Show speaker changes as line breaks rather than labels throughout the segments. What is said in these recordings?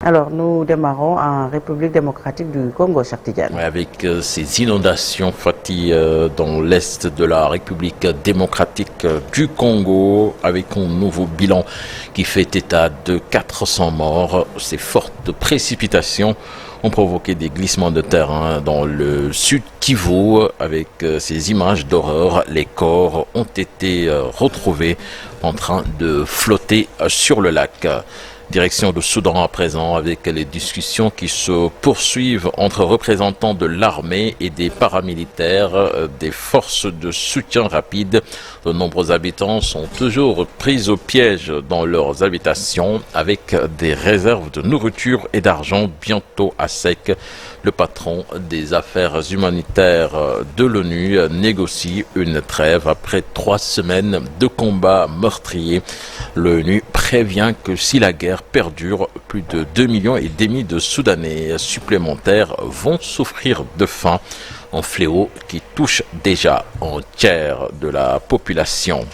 Alors, nous démarrons en République démocratique du Congo, Cheikh Tidiane.
Avec ces inondations, Fati, dans l'est de la République démocratique du Congo, avec un nouveau bilan qui fait état de 400 morts. Ces fortes précipitations ont provoqué des glissements de terrain dans le sud Kivu. Avec ces images d'horreur, les corps ont été retrouvés en train de flotter sur le lac. Direction du Soudan à présent, avec les discussions qui se poursuivent entre représentants de l'armée et des paramilitaires, des forces de soutien rapide. De nombreux habitants sont toujours pris au piège dans leurs habitations avec des réserves de nourriture et d'argent bientôt à sec. Le patron des affaires humanitaires de l'ONU négocie une trêve après 3 semaines de combats meurtriers. L'ONU prévient que si la guerre perdure, plus de 2,5 millions de Soudanais supplémentaires vont souffrir de faim, un fléau qui touche déjà un tiers de la population.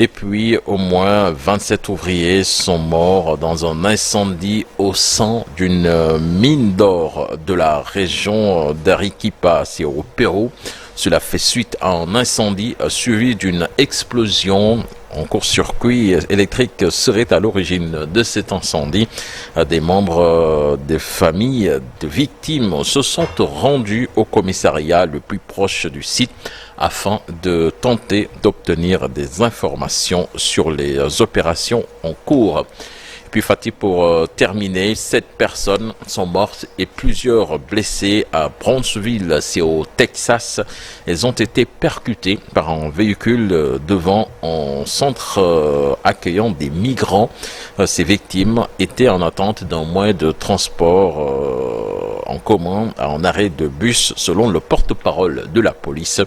Et puis, au moins 27 ouvriers sont morts dans un incendie au sein d'une mine d'or de la région d'Arequipa, c'est au Pérou. Cela fait suite à un incendie suivi d'une explosion. Un court-circuit électrique serait à l'origine de cet incendie. Des membres des familles de victimes se sont rendus au commissariat le plus proche du site afin de tenter d'obtenir des informations sur les opérations en cours. Et puis Fatih, pour terminer, 7 personnes sont mortes et plusieurs blessées à Brownsville, c'est au Texas. Elles ont été percutées par un véhicule devant un centre accueillant des migrants. Ces victimes étaient en attente d'un moyen de transport en commun, en arrêt de bus, selon le porte-parole de la police.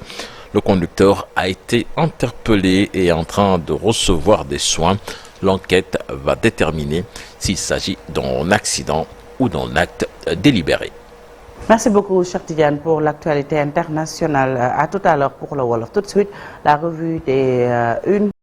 Le conducteur a été interpellé et est en train de recevoir des soins. L'enquête va déterminer s'il s'agit d'un accident ou d'un acte délibéré.
Merci beaucoup, Cheikh Tidiane, pour l'actualité internationale. À tout à l'heure pour le Wolof. Tout de suite, la revue des une.